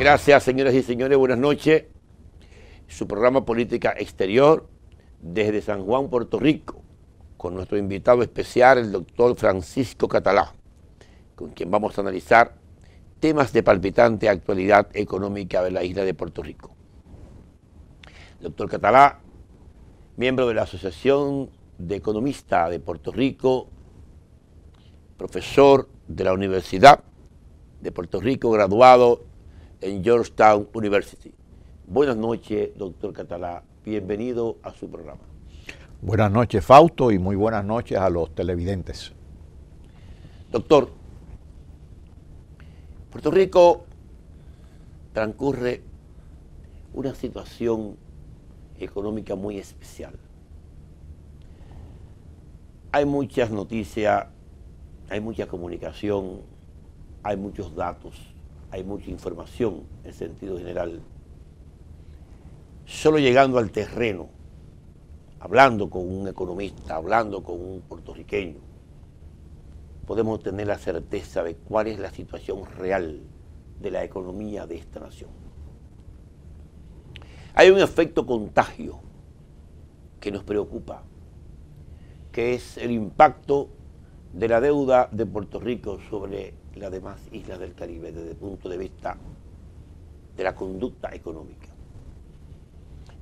Gracias, señoras y señores, buenas noches. Su programa Política Exterior desde San Juan, Puerto Rico, con nuestro invitado especial, el doctor Francisco Catalá, con quien vamos a analizar temas de palpitante actualidad económica de la isla de Puerto Rico. Doctor Catalá, miembro de la Asociación de Economistas de Puerto Rico, profesor de la Universidad de Puerto Rico, graduado en Georgetown University. Buenas noches, doctor Catalá. Bienvenido a su programa. Buenas noches, Fausto, y muy buenas noches a los televidentes. Doctor, Puerto Rico transcurre una situación económica muy especial. Hay muchas noticias, hay mucha comunicación, hay muchos datos, hay mucha información en sentido general. Solo llegando al terreno, hablando con un economista, hablando con un puertorriqueño, podemos tener la certeza de cuál es la situación real de la economía de esta nación. Hay un efecto contagio que nos preocupa, que es el impacto de la deuda de Puerto Rico sobre las demás islas del Caribe desde el punto de vista de la conducta económica.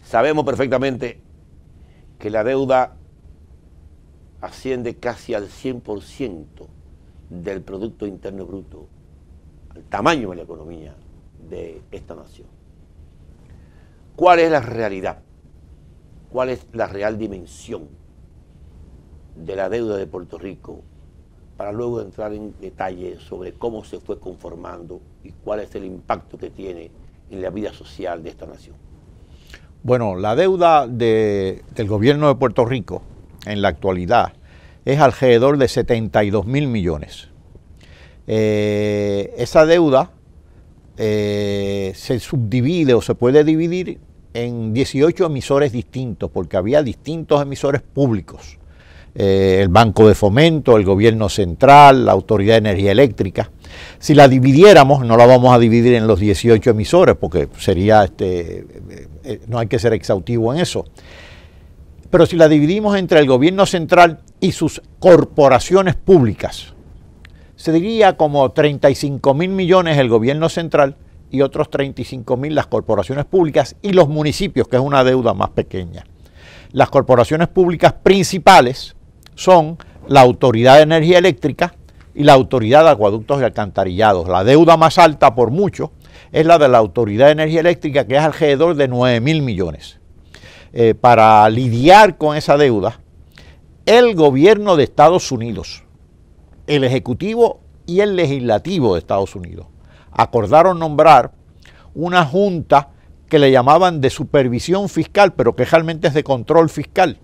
Sabemos perfectamente que la deuda asciende casi al 100% del Producto Interno Bruto, al tamaño de la economía de esta nación. ¿Cuál es la realidad? ¿Cuál es la real dimensión de la deuda de Puerto Rico? Para luego entrar en detalle sobre cómo se fue conformando y cuál es el impacto que tiene en la vida social de esta nación. Bueno, la deuda del gobierno de Puerto Rico en la actualidad es alrededor de 72.000 millones. Esa deuda se subdivide o se puede dividir en 18 emisores distintos, porque había distintos emisores públicos. El Banco de Fomento, el Gobierno Central, la Autoridad de Energía Eléctrica. Si la dividiéramos, no la vamos a dividir en los 18 emisores, porque sería, no hay que ser exhaustivo en eso. Pero si la dividimos entre el Gobierno Central y sus corporaciones públicas, se diría como 35.000 millones el Gobierno Central y otros 35.000 las corporaciones públicas y los municipios, que es una deuda más pequeña. Las corporaciones públicas principales son la Autoridad de Energía Eléctrica y la Autoridad de Acueductos y Alcantarillados. La deuda más alta por mucho es la de la Autoridad de Energía Eléctrica, que es alrededor de 9.000 millones. Para lidiar con esa deuda, el gobierno de Estados Unidos, el Ejecutivo y el Legislativo de Estados Unidos acordaron nombrar una junta que le llamaban de supervisión fiscal, pero que realmente es de control fiscal.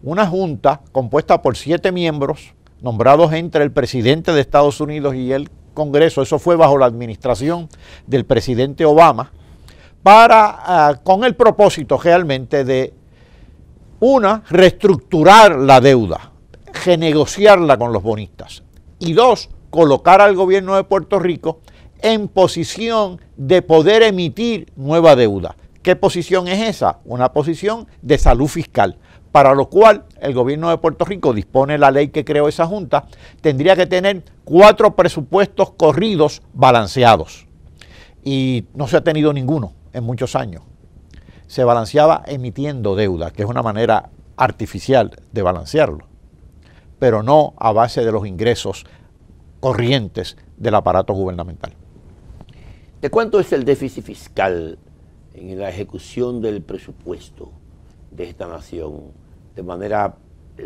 Una junta compuesta por 7 miembros, nombrados entre el presidente de Estados Unidos y el Congreso. Eso fue bajo la administración del presidente Obama, con el propósito realmente de, una, reestructurar la deuda, renegociarla con los bonistas, y dos, colocar al gobierno de Puerto Rico en posición de poder emitir nueva deuda. ¿Qué posición es esa? Una posición de salud fiscal, para lo cual el gobierno de Puerto Rico, dispone la ley que creó esa junta, tendría que tener 4 presupuestos corridos balanceados. Y no se ha tenido ninguno en muchos años. Se balanceaba emitiendo deuda, que es una manera artificial de balancearlo, pero no a base de los ingresos corrientes del aparato gubernamental. ¿De cuánto es el déficit fiscal en la ejecución del presupuesto de esta nación de manera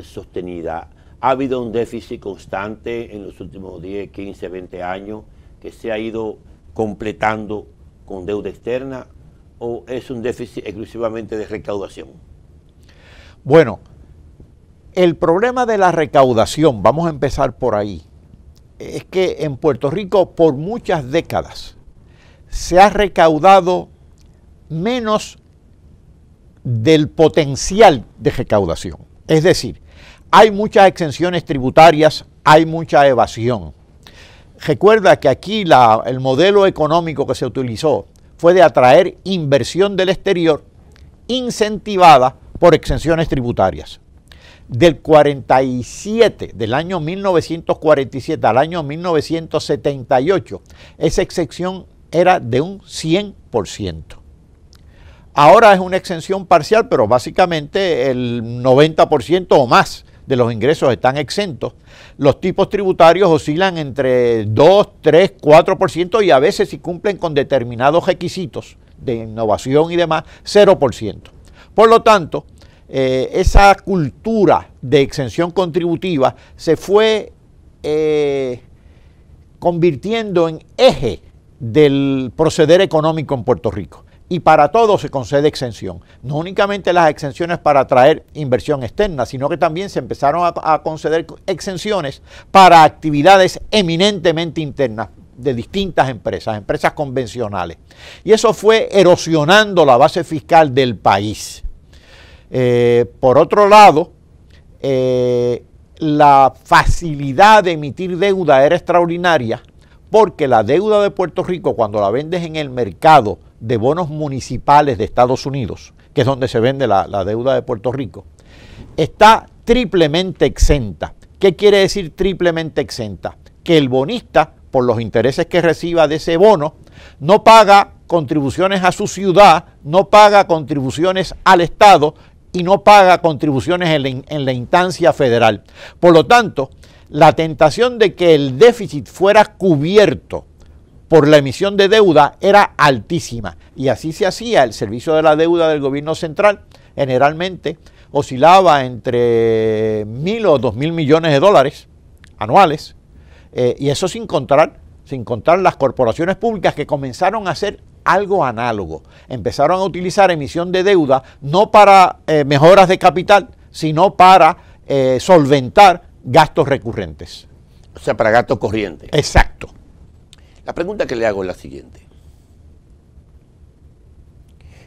sostenida? ¿Ha habido un déficit constante en los últimos 10, 15, 20 años que se ha ido completando con deuda externa, o es un déficit exclusivamente de recaudación? Bueno, el problema de la recaudación, vamos a empezar por ahí, es que en Puerto Rico por muchas décadas se ha recaudado menos del potencial de recaudación. Es decir, hay muchas exenciones tributarias, hay mucha evasión. recuerda que aquí el modelo económico que se utilizó fue de atraer inversión del exterior incentivada por exenciones tributarias. Del año 1947 al año 1978, esa exención era de un 100%. Ahora es una exención parcial, pero básicamente el 90% o más de los ingresos están exentos. Los tipos tributarios oscilan entre 2, 3, 4% y a veces, si cumplen con determinados requisitos de innovación y demás, 0%. Por lo tanto, esa cultura de exención contributiva se fue convirtiendo en eje del proceder económico en Puerto Rico. Y para todo se concede exención. No únicamente las exenciones para atraer inversión externa, sino que también se empezaron a conceder exenciones para actividades eminentemente internas de distintas empresas convencionales. Y eso fue erosionando la base fiscal del país. Por otro lado, la facilidad de emitir deuda era extraordinaria, porque la deuda de Puerto Rico, cuando la vendes en el mercado de bonos municipales de Estados Unidos, que es donde se vende la deuda de Puerto Rico, está triplemente exenta. ¿Qué quiere decir triplemente exenta? Que el bonista, por los intereses que reciba de ese bono, no paga contribuciones a su ciudad, no paga contribuciones al Estado y no paga contribuciones en la instancia federal. Por lo tanto, la tentación de que el déficit fuera cubierto por la emisión de deuda era altísima, y así se hacía. El servicio de la deuda del gobierno central generalmente oscilaba entre 1.000 o 2.000 millones de dólares anuales, y eso sin contar las corporaciones públicas, que comenzaron a hacer algo análogo. Empezaron a utilizar emisión de deuda no para mejoras de capital, sino para solventar gastos recurrentes. O sea, para gastos corrientes. Exacto. La pregunta que le hago es la siguiente.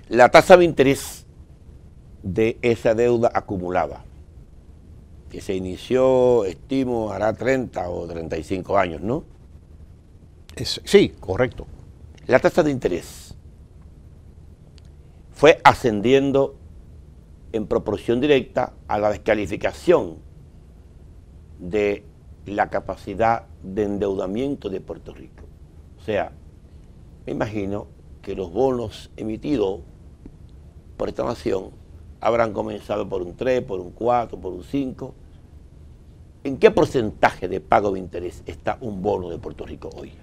La tasa de interés de esa deuda acumulada, que se inició, estimo, hará 30 o 35 años, ¿no? Sí, correcto. La tasa de interés fue ascendiendo en proporción directa a la descalificación de la capacidad de endeudamiento de Puerto Rico. O sea, me imagino que los bonos emitidos por esta nación habrán comenzado por un 3, por un 4, por un 5. ¿En qué porcentaje de pago de interés está un bono de Puerto Rico hoy?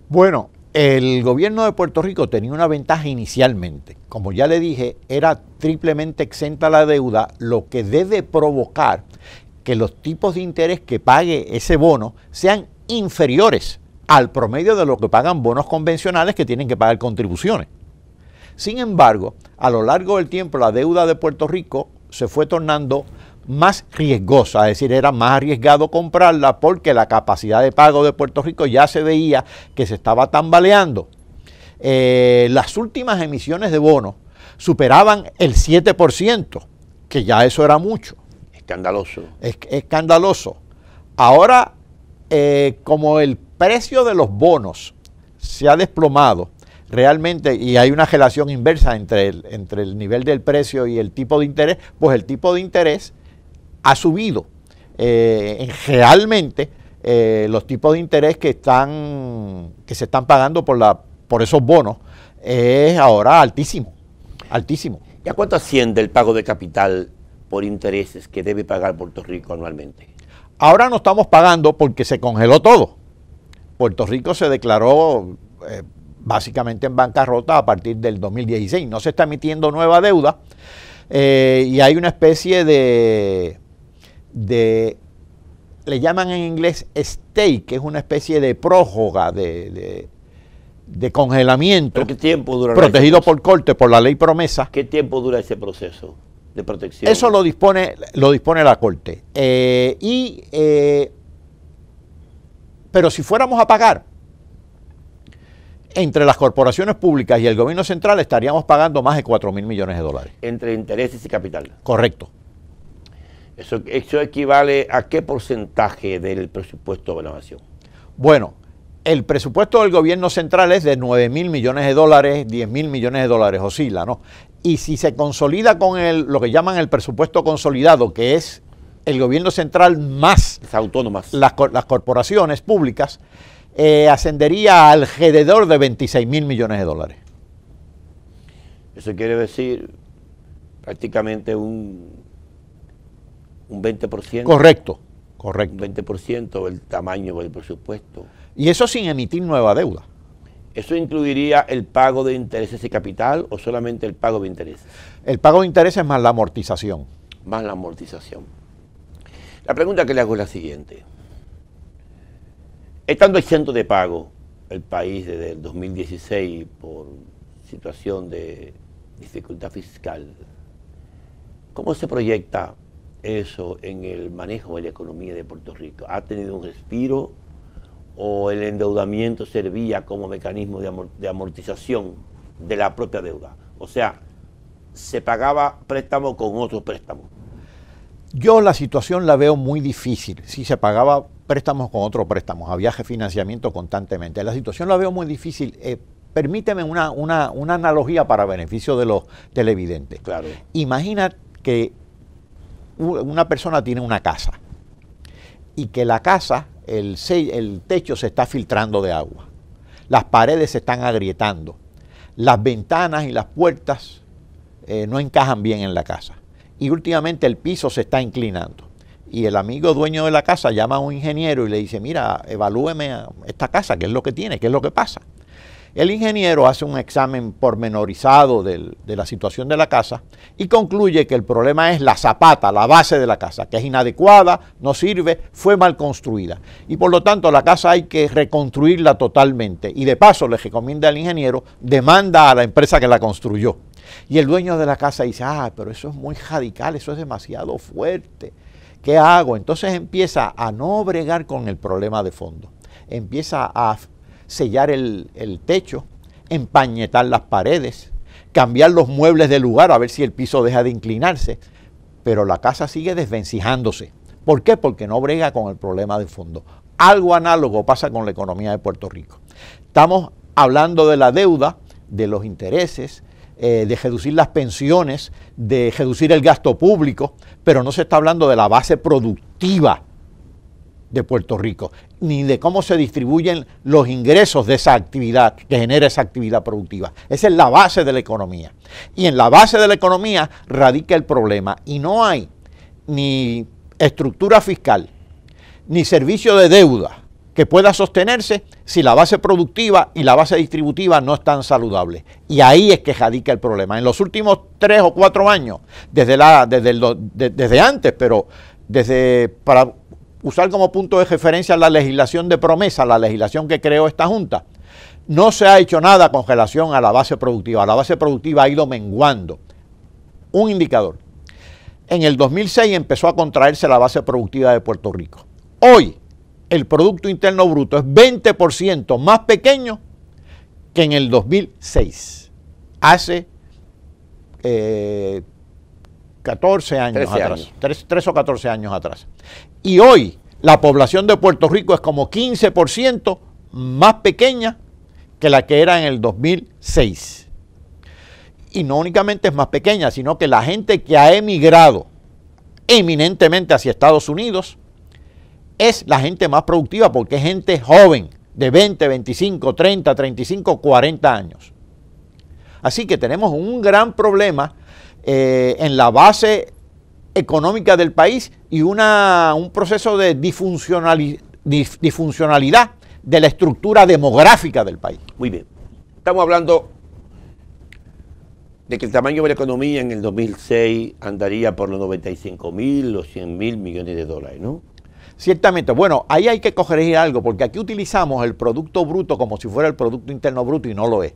Bueno, el gobierno de Puerto Rico tenía una ventaja inicialmente. Como ya le dije, era triplemente exenta la deuda, lo que debe provocar que los tipos de interés que pague ese bono sean inferiores al promedio de lo que pagan bonos convencionales, que tienen que pagar contribuciones. Sin embargo, a lo largo del tiempo la deuda de Puerto Rico se fue tornando más riesgosa, es decir, era más arriesgado comprarla porque la capacidad de pago de Puerto Rico ya se veía que se estaba tambaleando. Las últimas emisiones de bonos superaban el 7%, que ya eso era mucho. Escandaloso. Escandaloso. Ahora, como el precio de los bonos se ha desplomado realmente, y hay una relación inversa entre el nivel del precio y el tipo de interés, pues el tipo de interés ha subido. Realmente los tipos de interés que se están pagando por esos bonos es ahora altísimo, altísimo. ¿Y a cuánto asciende el pago de capital por intereses que debe pagar Puerto Rico anualmente? Ahora no estamos pagando porque se congeló todo. Puerto Rico se declaró básicamente en bancarrota a partir del 2016. No se está emitiendo nueva deuda y hay una especie de le llaman en inglés stay, que es una especie de próroga de congelamiento. ¿Pero qué tiempo dura protegido por corte por la ley promesa? ¿Qué tiempo dura ese proceso de protección? Eso lo dispone la Corte. Pero si fuéramos a pagar entre las corporaciones públicas y el gobierno central, estaríamos pagando más de 4.000 millones de dólares. Entre intereses y capital. Correcto. ¿Eso equivale a qué porcentaje del presupuesto de la nación? Bueno, el presupuesto del gobierno central es de 9.000 millones de dólares, 10.000 millones de dólares, oscila, ¿no? Y si se consolida con lo que llaman el presupuesto consolidado, que es el gobierno central más Las autónomas. las corporaciones públicas, ascendería alrededor de 26.000 millones de dólares. Eso quiere decir prácticamente un 20%. Correcto, Un correcto. 20% del tamaño del presupuesto. Y eso sin emitir nueva deuda. ¿Eso incluiría el pago de intereses y capital o solamente el pago de intereses? El pago de intereses más la amortización. Más la amortización. La pregunta que le hago es la siguiente. Estando exento de pago el país desde el 2016 por situación de dificultad fiscal, ¿cómo se proyecta eso en el manejo de la economía de Puerto Rico? ¿Ha tenido un respiro o el endeudamiento servía como mecanismo de amortización de la propia deuda? O sea, ¿se pagaba préstamo con otros préstamos? Yo la situación la veo muy difícil. Si se pagaba préstamos con otros préstamos, había refinanciamiento constantemente. La situación la veo muy difícil. Permíteme una analogía para beneficio de los televidentes. Claro. Imagina que una persona tiene una casa y que la casa, el techo se está filtrando de agua, las paredes se están agrietando, las ventanas y las puertas no encajan bien en la casa y últimamente el piso se está inclinando. Y el amigo dueño de la casa llama a un ingeniero y le dice, mira, evalúeme esta casa, ¿qué es lo que tiene? ¿Qué es lo que pasa? El ingeniero hace un examen pormenorizado de la situación de la casa y concluye que el problema es la zapata, la base de la casa, que es inadecuada, no sirve, fue mal construida. Y por lo tanto la casa hay que reconstruirla totalmente. Y de paso le recomienda al ingeniero, demanda a la empresa que la construyó. Y el dueño de la casa dice, pero eso es muy radical, eso es demasiado fuerte. ¿Qué hago? Entonces empieza a no bregar con el problema de fondo. Empieza a sellar el techo, empañetar las paredes, cambiar los muebles de lugar a ver si el piso deja de inclinarse, pero la casa sigue desvencijándose. ¿Por qué? Porque no brega con el problema de fondo. Algo análogo pasa con la economía de Puerto Rico. Estamos hablando de la deuda, de los intereses, de reducir las pensiones, de reducir el gasto público, pero no se está hablando de la base productiva de Puerto Rico, ni de cómo se distribuyen los ingresos de esa actividad que genera esa actividad productiva. Esa es la base de la economía. Y en la base de la economía radica el problema. Y no hay ni estructura fiscal, ni servicio de deuda que pueda sostenerse si la base productiva y la base distributiva no están saludables. Y ahí es que radica el problema. En los últimos 3 o 4 años, desde antes, pero para usar como punto de referencia la legislación de promesa, la legislación que creó esta Junta, no se ha hecho nada con relación a la base productiva. La base productiva ha ido menguando. Un indicador. En el 2006 empezó a contraerse la base productiva de Puerto Rico. Hoy, el Producto Interno Bruto es 20% más pequeño que en el 2006. Hace 14 años atrás. 3 o 14 años atrás. Y hoy la población de Puerto Rico es como 15% más pequeña que la que era en el 2006. Y no únicamente es más pequeña, sino que la gente que ha emigrado eminentemente hacia Estados Unidos es la gente más productiva porque es gente joven, de 20, 25, 30, 35, 40 años. Así que tenemos un gran problema en la base económica del país y un proceso de disfuncionalidad de la estructura demográfica del país. Muy bien. Estamos hablando de que el tamaño de la economía en el 2006 andaría por los 95.000 o 100.000 millones de dólares, ¿no? Ciertamente. Bueno, ahí hay que corregir algo, porque aquí utilizamos el Producto Bruto como si fuera el Producto Interno Bruto y no lo es.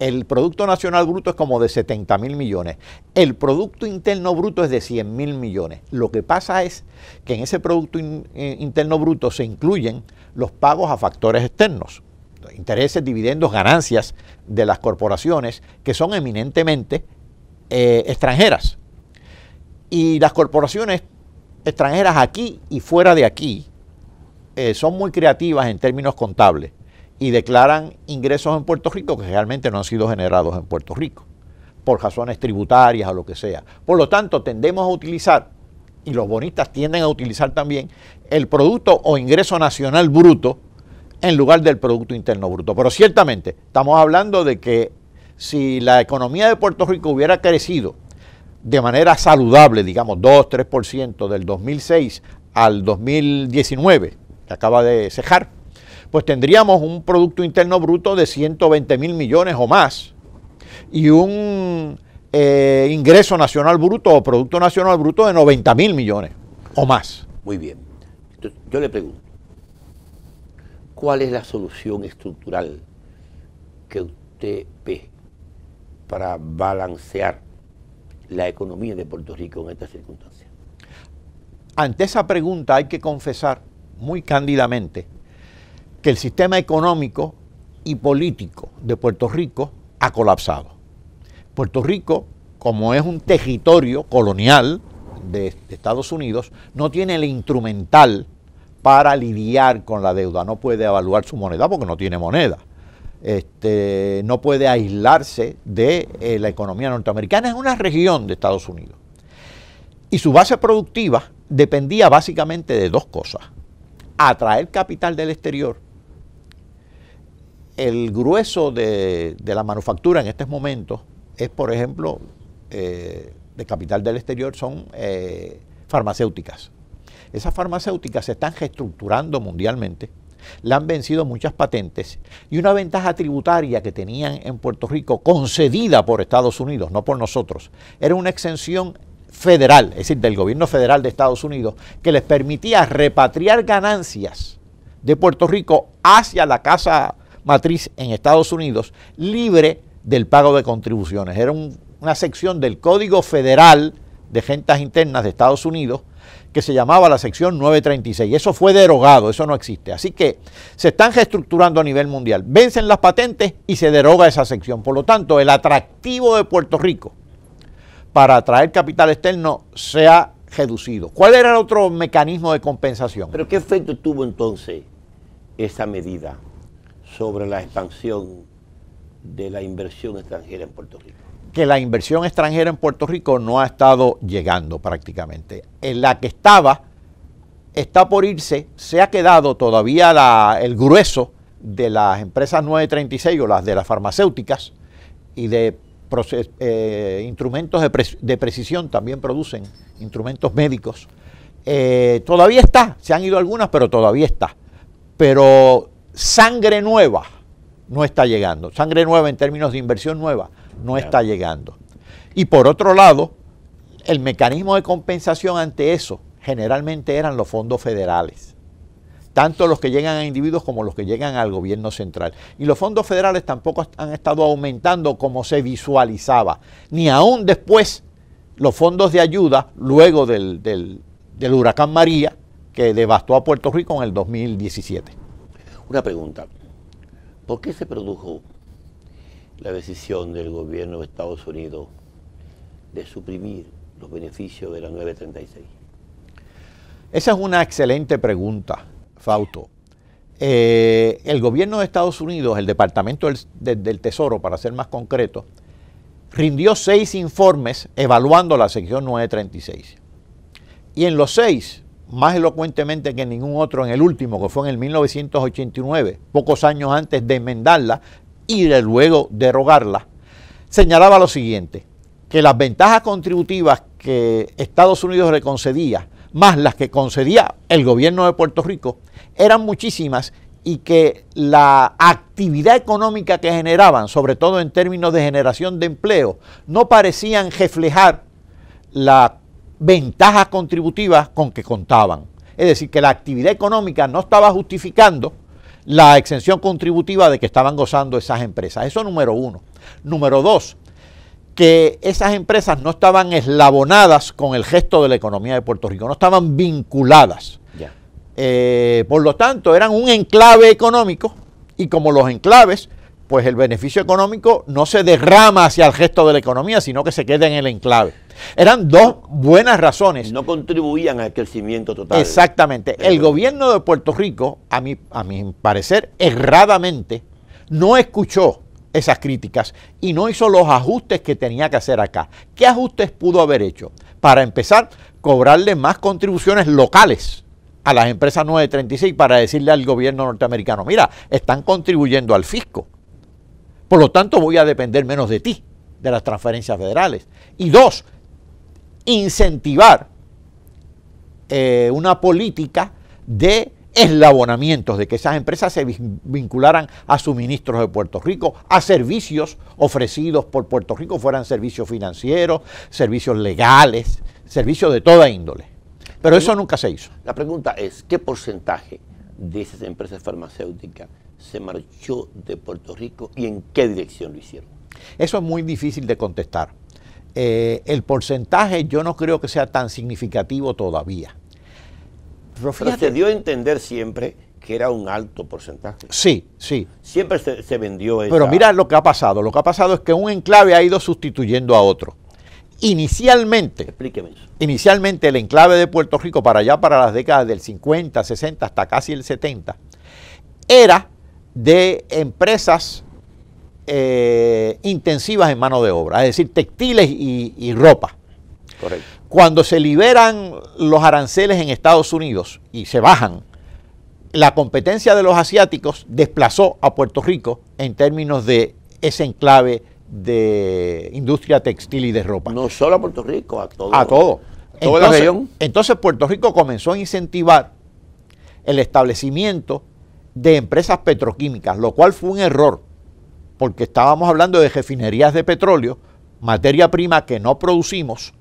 El Producto Nacional Bruto es como de 70.000 millones. El Producto Interno Bruto es de 100.000 millones. Lo que pasa es que en ese Producto Interno Bruto se incluyen los pagos a factores externos, intereses, dividendos, ganancias de las corporaciones que son eminentemente extranjeras. Y las corporaciones extranjeras aquí y fuera de aquí son muy creativas en términos contables y declaran ingresos en Puerto Rico que realmente no han sido generados en Puerto Rico, por razones tributarias o lo que sea. Por lo tanto, tendemos a utilizar, y los bonistas tienden a utilizar también, el Producto o Ingreso Nacional Bruto en lugar del Producto Interno Bruto. Pero ciertamente, estamos hablando de que si la economía de Puerto Rico hubiera crecido de manera saludable, digamos 2-3% del 2006 al 2019, que acaba de cejar, pues tendríamos un Producto Interno Bruto de 120,000 millones o más y un ingreso nacional bruto o Producto Nacional Bruto de 90,000 millones o más. Muy bien. Entonces, yo le pregunto, ¿cuál es la solución estructural que usted ve para balancear la economía de Puerto Rico en estas circunstancias? Ante esa pregunta hay que confesar muy cándidamente que el sistema económico y político de Puerto Rico ha colapsado. Puerto Rico, como es un territorio colonial de Estados Unidos, no tiene el instrumental para lidiar con la deuda. No puede evaluar su moneda porque no tiene moneda. No puede aislarse de la economía norteamericana. Es una región de Estados Unidos. Y su base productiva dependía básicamente de dos cosas: atraer capital del exterior. El grueso de la manufactura en estos momentos es, por ejemplo, de capital del exterior, son farmacéuticas. Esas farmacéuticas se están reestructurando mundialmente, le han vencido muchas patentes y una ventaja tributaria que tenían en Puerto Rico, concedida por Estados Unidos, no por nosotros, era una exención federal, es decir, del gobierno federal de Estados Unidos, que les permitía repatriar ganancias de Puerto Rico hacia la casa matriz en Estados Unidos, libre del pago de contribuciones. Era una sección del Código Federal de Rentas Internas de Estados Unidos que se llamaba la sección 936. Eso fue derogado, eso no existe. Así que se están reestructurando a nivel mundial. Vencen las patentes y se deroga esa sección. Por lo tanto, el atractivo de Puerto Rico para atraer capital externo se ha reducido. ¿Cuál era el otro mecanismo de compensación? ¿Pero qué efecto tuvo entonces esa medida sobre la expansión de la inversión extranjera en Puerto Rico? Que la inversión extranjera en Puerto Rico no ha estado llegando prácticamente. En la que estaba, está por irse, se ha quedado todavía el grueso de las empresas 936 o las de las farmacéuticas y de instrumentos de precisión, también producen instrumentos médicos. Todavía está, se han ido algunas, pero todavía está. Pero sangre nueva no está llegando. Sangre nueva en términos de inversión nueva no está llegando. Y por otro lado, el mecanismo de compensación ante eso generalmente eran los fondos federales, tanto los que llegan a individuos como los que llegan al gobierno central. Y los fondos federales tampoco han estado aumentando como se visualizaba, ni aún después los fondos de ayuda luego del huracán María, que devastó a Puerto Rico en el 2017. Una pregunta: ¿por qué se produjo la decisión del gobierno de Estados Unidos de suprimir los beneficios de la 936? Esa es una excelente pregunta, Fausto. El gobierno de Estados Unidos, el Departamento del Tesoro, para ser más concreto, rindió 6 informes evaluando la sección 936. Y en los 6, más elocuentemente que en ningún otro, en el último, que fue en el 1989, pocos años antes de enmendarla y de luego derogarla, señalaba lo siguiente: que las ventajas contributivas que Estados Unidos le concedía, más las que concedía el gobierno de Puerto Rico, eran muchísimas, y que la actividad económica que generaban, sobre todo en términos de generación de empleo, no parecían reflejar las ventajas contributivas con que contaban. Es decir, que la actividad económica no estaba justificando la exención contributiva de que estaban gozando esas empresas. Eso número uno. Número dos, que esas empresas no estaban eslabonadas con el resto de la economía de Puerto Rico, no estaban vinculadas. Por lo tanto, eran un enclave económico, y como los enclaves, pues el beneficio económico no se derrama hacia el resto de la economía, sino que se queda en el enclave. Eran dos buenas razones. No contribuían al crecimiento total. Exactamente. El gobierno de Puerto Rico, a mi parecer, erradamente, no escuchó esas críticas y no hizo los ajustes que tenía que hacer acá. ¿Qué ajustes pudo haber hecho? Para empezar, cobrarle más contribuciones locales a las empresas 936 para decirle al gobierno norteamericano, mira, están contribuyendo al fisco, por lo tanto voy a depender menos de ti, de las transferencias federales. Y dos, incentivar una política de eslabonamientos, de que esas empresas se vincularan a suministros de Puerto Rico, a servicios ofrecidos por Puerto Rico, fueran servicios financieros, servicios legales, servicios de toda índole. Pero eso nunca se hizo. La pregunta es, ¿qué porcentaje de esas empresas farmacéuticas se marchó de Puerto Rico y en qué dirección lo hicieron? Eso es muy difícil de contestar. El porcentaje yo no creo que sea tan significativo todavía. Pero se dio a entender siempre que era un alto porcentaje. Sí, sí. Siempre se vendió eso. Pero mira lo que ha pasado. Lo que ha pasado es que un enclave ha ido sustituyendo a otro. Inicialmente, explíqueme eso. Inicialmente el enclave de Puerto Rico para allá, para las décadas del 50, 60, hasta casi el 70, era de empresas intensivas en mano de obra, es decir, textiles y ropa. Correcto. Cuando se liberan los aranceles en Estados Unidos y se bajan, la competencia de los asiáticos desplazó a Puerto Rico en términos de ese enclave de industria textil y de ropa. No solo a Puerto Rico, a todo. A todo. Toda la región. Entonces Puerto Rico comenzó a incentivar el establecimiento de empresas petroquímicas, lo cual fue un error, porque estábamos hablando de refinerías de petróleo, materia prima que no producimos,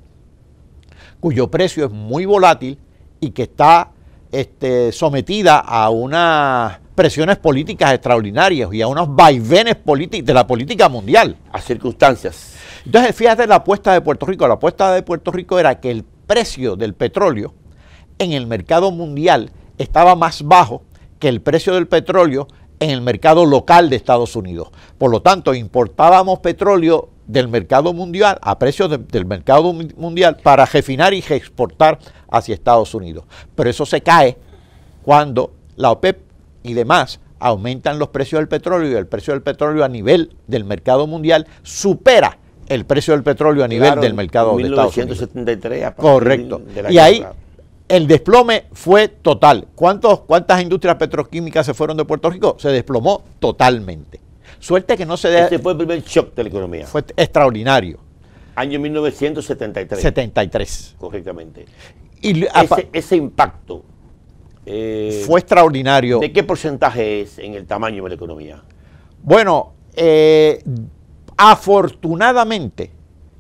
cuyo precio es muy volátil y que está sometida a unas presiones políticas extraordinarias y a unos vaivenes de la política mundial. A circunstancias. Entonces, fíjate la apuesta de Puerto Rico. La apuesta de Puerto Rico era que el precio del petróleo en el mercado mundial estaba más bajo que el precio del petróleo en el mercado local de Estados Unidos. Por lo tanto, importábamos petróleo del mercado mundial a precios del mercado mundial para refinar y exportar hacia Estados Unidos. Pero eso se cae cuando la OPEP y demás aumentan los precios del petróleo y el precio del petróleo a nivel del mercado mundial supera el precio del petróleo a nivel del mercado de Estados Unidos. 1973. Correcto. Y ahí el desplome fue total. ¿Cuántas industrias petroquímicas se fueron de Puerto Rico? Se desplomó totalmente. Suerte que no se... Ese fue el primer shock de la economía. Fue extraordinario. Año 1973. 73. Correctamente. Y ese impacto... fue extraordinario. ¿De qué porcentaje es en el tamaño de la economía? Bueno, afortunadamente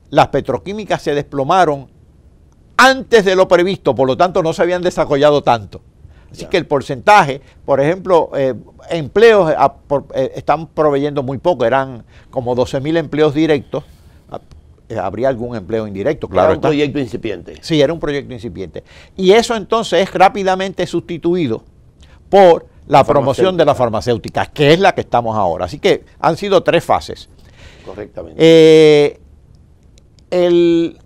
las petroquímicas se desplomaron antes de lo previsto, por lo tanto no se habían desarrollado tanto. Así que el porcentaje, por ejemplo, empleos están proveyendo muy poco, eran como 12,000 empleos directos. Habría algún empleo indirecto, claro. Era un proyecto incipiente. Sí, era un proyecto incipiente. Y eso entonces es rápidamente sustituido por la promoción de las farmacéuticas, que es la que estamos ahora. Así que han sido 3 fases. Correctamente. El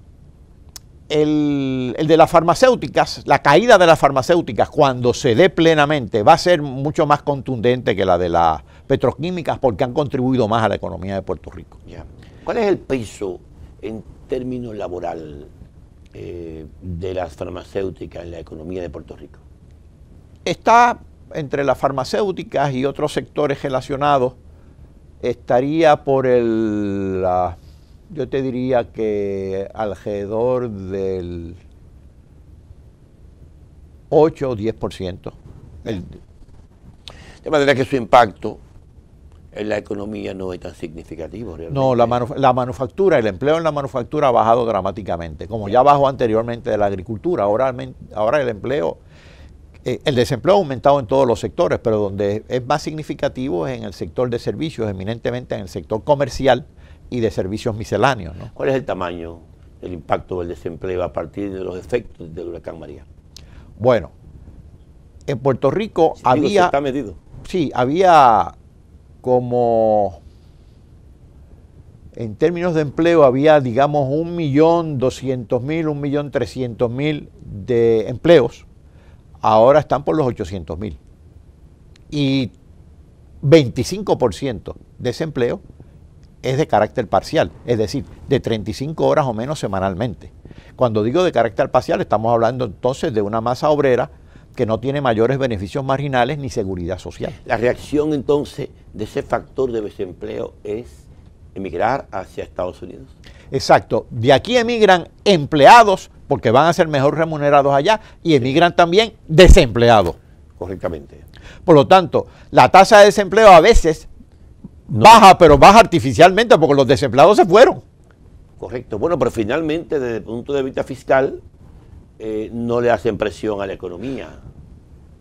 de las farmacéuticas, la caída de las farmacéuticas cuando se dé plenamente va a ser mucho más contundente que la de las petroquímicas porque han contribuido más a la economía de Puerto Rico. Ya. ¿Cuál es el peso en términos laboral de las farmacéuticas en la economía de Puerto Rico? Está entre las farmacéuticas y otros sectores relacionados, estaría por yo te diría que alrededor del 8 o 10%. De manera que su impacto en la economía no es tan significativo realmente. No, la manufactura, el empleo en la manufactura ha bajado dramáticamente, como ya bajó anteriormente de la agricultura. Ahora el empleo, el desempleo ha aumentado en todos los sectores, pero donde es más significativo es en el sector de servicios, eminentemente en el sector comercial y de servicios misceláneos, ¿no? ¿Cuál es el tamaño del impacto del desempleo a partir de los efectos del huracán María? Bueno, en Puerto Rico había... ¿Está medido? Sí, había como en términos de empleo había, digamos, 1.200.000, 1.300.000 de empleos. Ahora están por los 800.000. Y 25% de ese empleo es de carácter parcial, es decir, de 35 horas o menos semanalmente. Cuando digo de carácter parcial, estamos hablando entonces de una masa obrera que no tiene mayores beneficios marginales ni seguridad social. La reacción entonces de ese factor de desempleo es emigrar hacia Estados Unidos. Exacto. De aquí emigran empleados porque van a ser mejor remunerados allá y emigran también desempleados. Correctamente. Por lo tanto, la tasa de desempleo a veces baja, pero baja artificialmente porque los desempleados se fueron. Correcto. Bueno, pero finalmente desde el punto de vista fiscal no le hacen presión a la economía.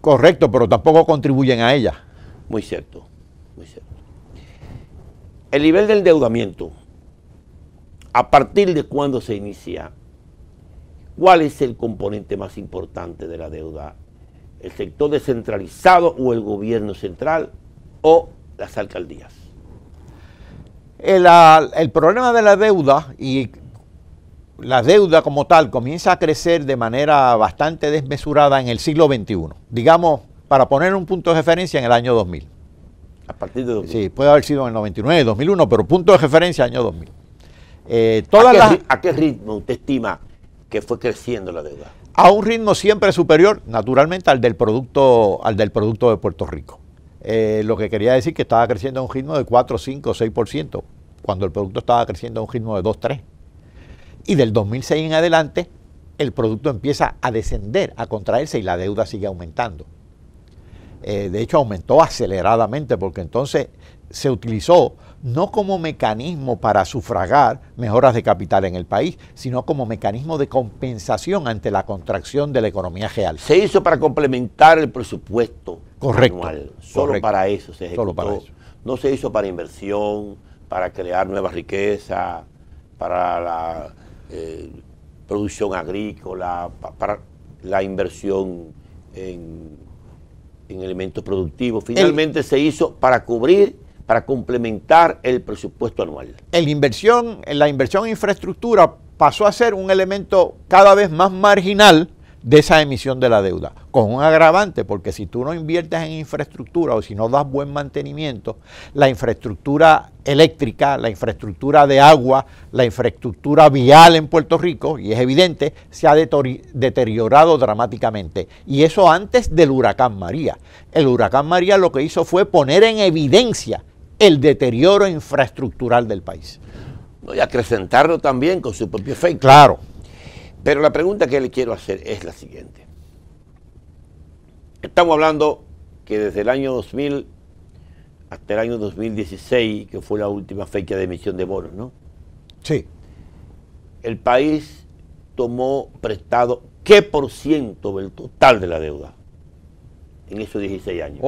Correcto, pero tampoco contribuyen a ella. Muy cierto, muy cierto. El nivel del endeudamiento, ¿a partir de cuándo se inicia? ¿Cuál es el componente más importante de la deuda? ¿El sector descentralizado o el gobierno central o las alcaldías? El problema de la deuda y la deuda como tal comienza a crecer de manera bastante desmesurada en el siglo XXI. Digamos, para poner un punto de referencia, en el año 2000. A partir de 2000. Sí, puede haber sido en el 99, 2001, pero punto de referencia año 2000. ¿A qué ritmo usted estima que fue creciendo la deuda? A un ritmo siempre superior, naturalmente, al del producto de Puerto Rico. Lo que quería decir que estaba creciendo a un ritmo de 4, 5, 6%, cuando el producto estaba creciendo a un ritmo de 2, 3. Y del 2006 en adelante, el producto empieza a descender, a contraerse y la deuda sigue aumentando. De hecho, aumentó aceleradamente porque entonces se utilizó no como mecanismo para sufragar mejoras de capital en el país, sino como mecanismo de compensación ante la contracción de la economía real. Se hizo para complementar el presupuesto anual. Solo correcto. para eso se ejecutó. Solo para eso. No se hizo para inversión, para crear nueva riqueza, para la producción agrícola, para la inversión en elementos productivos. Finalmente se hizo para cubrir, para complementar el presupuesto anual. La inversión en infraestructura pasó a ser un elemento cada vez más marginal de esa emisión de la deuda, con un agravante, porque si tú no inviertes en infraestructura o si no das buen mantenimiento, la infraestructura eléctrica, la infraestructura de agua, la infraestructura vial en Puerto Rico, y es evidente, se ha deteriorado dramáticamente. Y eso antes del huracán María. El huracán María lo que hizo fue poner en evidencia el deterioro infraestructural del país. Y acrecentarlo también con su propio efecto. Claro. Pero la pregunta que le quiero hacer es la siguiente. Estamos hablando que desde el año 2000 hasta el año 2016, que fue la última fecha de emisión de bonos, ¿no? Sí. El país tomó prestado ¿qué por ciento del total de la deuda en esos 16 años?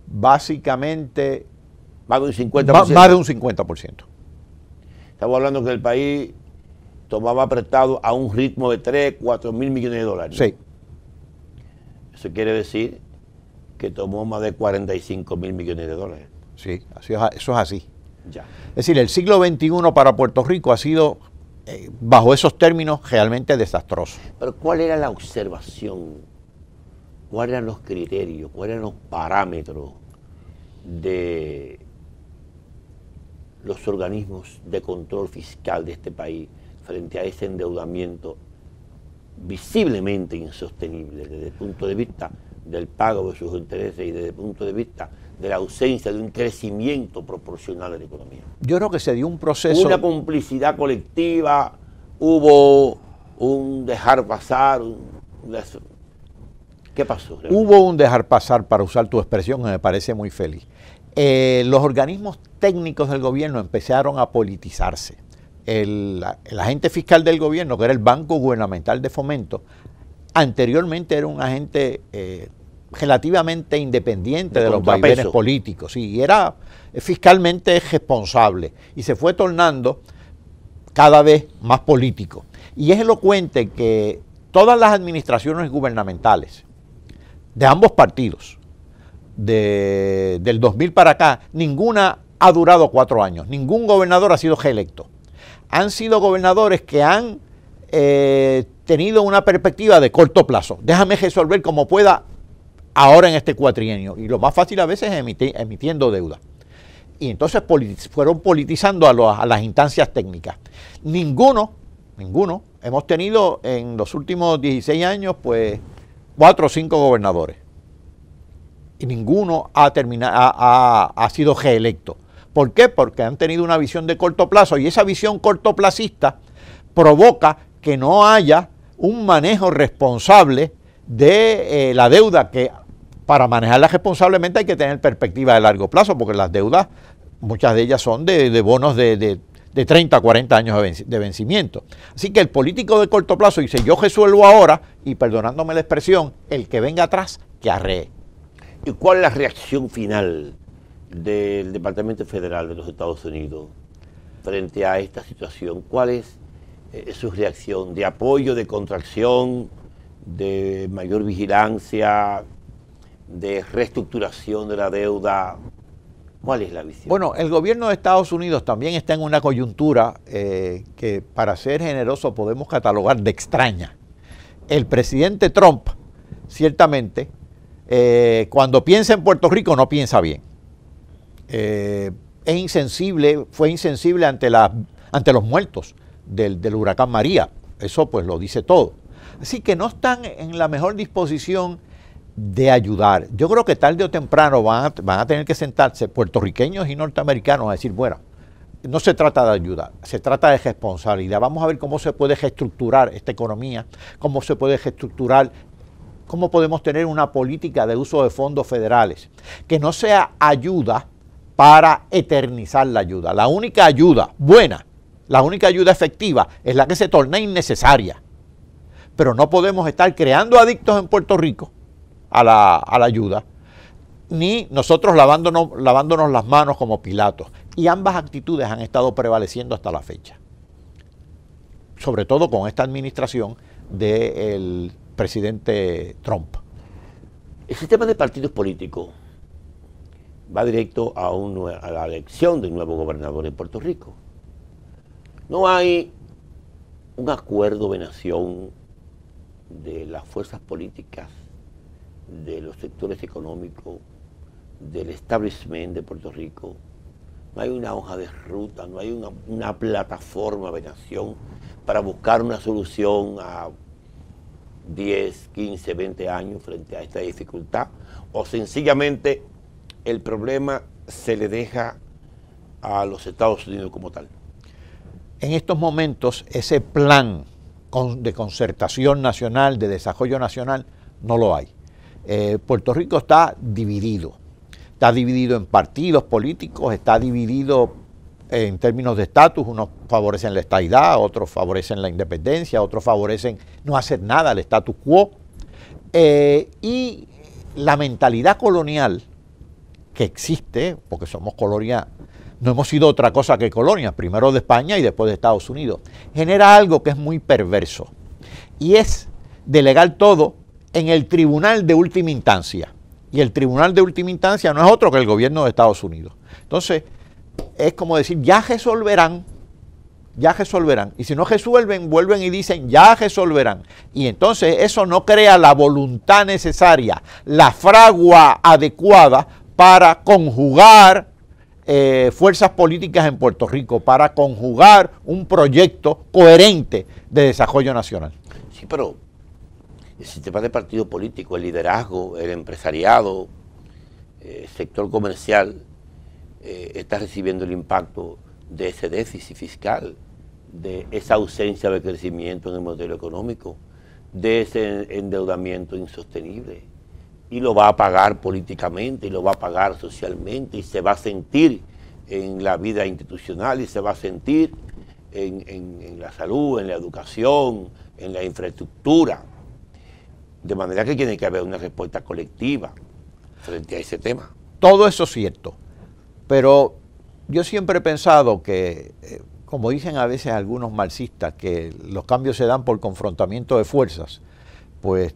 Básicamente más de un 50%. Más de un 50%. Estamos hablando que el país tomaba prestado a un ritmo de 3, 4 mil millones de dólares. Sí. Eso quiere decir que tomó más de 45 mil millones de dólares. Sí, eso es así. Ya. Es decir, el siglo XXI para Puerto Rico ha sido, bajo esos términos, realmente desastroso. Pero ¿cuál era la observación? ¿Cuáles eran los criterios? ¿Cuáles eran los parámetros de los organismos de control fiscal de este país frente a ese endeudamiento visiblemente insostenible desde el punto de vista del pago de sus intereses y desde el punto de vista de la ausencia de un crecimiento proporcional de la economía? Yo creo que se dio un proceso... Una complicidad colectiva, hubo un dejar pasar, ¿qué pasó? Hubo un dejar pasar, para usar tu expresión, que me parece muy feliz. Los organismos técnicos del gobierno empezaron a politizarse. El agente fiscal del gobierno, que era el Banco Gubernamental de Fomento, anteriormente era un agente relativamente independiente de los vaivenes políticos, y era fiscalmente responsable, y se fue tornando cada vez más político. Y es elocuente que todas las administraciones gubernamentales de ambos partidos del 2000 para acá, ninguna ha durado 4 años. Ningún gobernador ha sido reelecto. Han sido gobernadores que han tenido una perspectiva de corto plazo. Déjame resolver como pueda ahora en este cuatrienio. Y lo más fácil a veces es emitiendo deuda. Y entonces fueron politizando a las instancias técnicas. Ninguno, hemos tenido en los últimos 16 años, pues 4 o 5 gobernadores. Y ninguno ha sido reelecto. ¿Por qué? Porque han tenido una visión de corto plazo y esa visión cortoplacista provoca que no haya un manejo responsable de la deuda, que para manejarla responsablemente hay que tener perspectiva de largo plazo, porque las deudas, muchas de ellas son de bonos de 30, 40 años de vencimiento. Así que el político de corto plazo dice, yo resuelvo ahora, y perdonándome la expresión, el que venga atrás, que arree. ¿Y cuál es la reacción final del Departamento Federal de los Estados Unidos frente a esta situación? ¿Cuál es su reacción? ¿De apoyo, de contracción, de mayor vigilancia, de reestructuración de la deuda? ¿Cuál es la visión? Bueno, el gobierno de Estados Unidos también está en una coyuntura que, para ser generoso, podemos catalogar de extraña. El presidente Trump, ciertamente, cuando piensa en Puerto Rico no piensa bien. Fue insensible ante los muertos del huracán María. Eso pues lo dice todo. Así que no están en la mejor disposición de ayudar. Yo creo que tarde o temprano van a tener que sentarse puertorriqueños y norteamericanos a decir, bueno, no se trata de ayuda, se trata de responsabilidad. Vamos a ver cómo se puede reestructurar esta economía, cómo se puede reestructurar, cómo podemos tener una política de uso de fondos federales, que no sea ayuda para eternizar la ayuda. La única ayuda buena, la única ayuda efectiva es la que se torna innecesaria. Pero no podemos estar creando adictos en Puerto Rico a la ayuda, ni nosotros lavándonos las manos como Pilatos. Y ambas actitudes han estado prevaleciendo hasta la fecha. Sobre todo con esta administración del presidente Trump. El sistema de partidos políticos va directo a la elección de un nuevo gobernador en Puerto Rico. No hay un acuerdo de nación de las fuerzas políticas, de los sectores económicos, del establishment de Puerto Rico. No hay una hoja de ruta, no hay una plataforma de nación para buscar una solución a 10, 15, 20 años frente a esta dificultad, o sencillamente el problema se le deja a los Estados Unidos como tal. En estos momentos ese plan de concertación nacional, de desarrollo nacional, no lo hay. Puerto Rico está dividido en partidos políticos, está dividido en términos de estatus. Unos favorecen la estadidad, otros favorecen la independencia, otros favorecen no hacer nada, el status quo. Y la mentalidad colonial que existe, porque somos colonia, no hemos sido otra cosa que colonia, primero de España y después de Estados Unidos, genera algo que es muy perverso, y es delegar todo en el tribunal de última instancia. Y el tribunal de última instancia no es otro que el gobierno de Estados Unidos. Entonces, es como decir, ya resolverán. Y si no resuelven, vuelven y dicen, ya resolverán. Y entonces eso no crea la voluntad necesaria, la fragua adecuada para conjugar fuerzas políticas en Puerto Rico, para conjugar un proyecto coherente de desarrollo nacional. Sí, pero el sistema de partido político, el liderazgo, el empresariado, el sector comercial, está recibiendo el impacto de ese déficit fiscal, de esa ausencia de crecimiento en el modelo económico, de ese endeudamiento insostenible, y lo va a pagar políticamente, y lo va a pagar socialmente, y se va a sentir en la vida institucional, y se va a sentir en la salud, en la educación, en la infraestructura. De manera que tiene que haber una respuesta colectiva frente a ese tema. Todo eso es cierto, pero yo siempre he pensado que, como dicen a veces algunos marxistas, que los cambios se dan por confrontamiento de fuerzas. Pues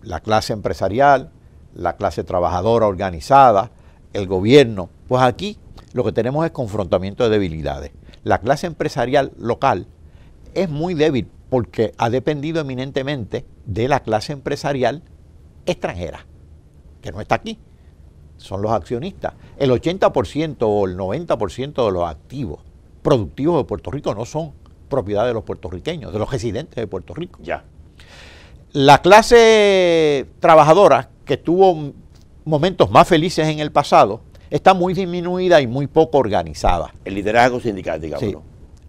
la clase empresarial, la clase trabajadora organizada, el gobierno. Pues aquí lo que tenemos es confrontamiento de debilidades. La clase empresarial local es muy débil porque ha dependido eminentemente de la clase empresarial extranjera, que no está aquí. Son los accionistas. El 80% o el 90% de los activos productivos de Puerto Rico no son propiedad de los puertorriqueños, de los residentes de Puerto Rico. Ya. La clase trabajadora, que tuvo momentos más felices en el pasado, está muy disminuida y muy poco organizada. El liderazgo sindical, digamos. Sí.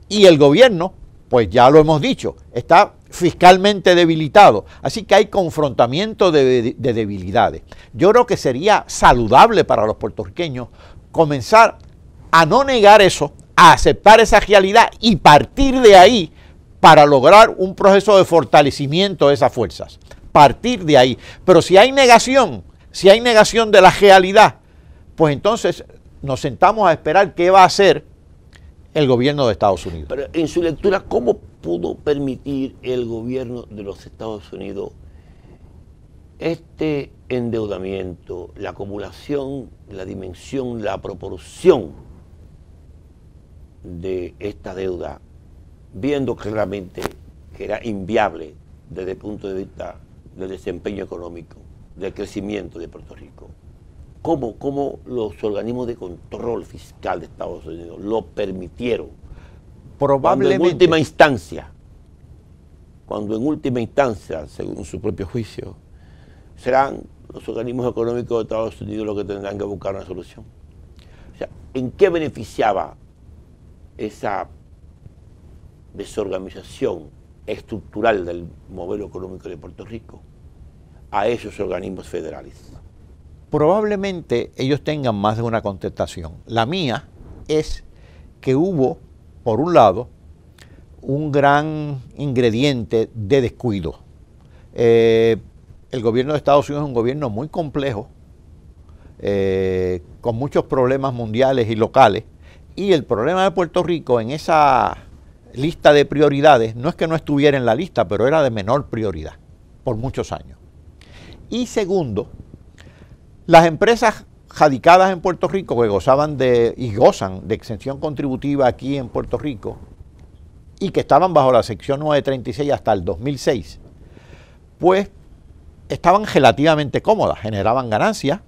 Y el gobierno, pues ya lo hemos dicho, está fiscalmente debilitado. Así que hay confrontamiento de debilidades. Yo creo que sería saludable para los puertorriqueños comenzar a no negar eso, a aceptar esa realidad y partir de ahí para lograr un proceso de fortalecimiento de esas fuerzas. Partir de ahí. Pero si hay negación de la realidad, pues entonces nos sentamos a esperar qué va a hacer el gobierno de Estados Unidos. Pero en su lectura, ¿cómo pudo permitir el gobierno de los Estados Unidos este endeudamiento, la acumulación, la dimensión, la proporción de esta deuda, viendo claramente que era inviable desde el punto de vista del desempeño económico, del crecimiento de Puerto Rico? ¿Cómo los organismos de control fiscal de Estados Unidos lo permitieron? Probablemente. Cuando en última instancia, según su propio juicio, serán los organismos económicos de Estados Unidos los que tendrán que buscar una solución. O sea, ¿en qué beneficiaba esa desorganización estructural del modelo económico de Puerto Rico a esos organismos federales? Probablemente ellos tengan más de una contestación. La mía es que hubo, por un lado, un gran ingrediente de descuido. El gobierno de Estados Unidos es un gobierno muy complejo, con muchos problemas mundiales y locales, y el problema de Puerto Rico en esa lista de prioridades no es que no estuviera en la lista, pero era de menor prioridad por muchos años. Y segundo, las empresas radicadas en Puerto Rico que gozaban y gozan de exención contributiva aquí en Puerto Rico y que estaban bajo la sección 936 hasta el 2006, pues estaban relativamente cómodas, generaban ganancias,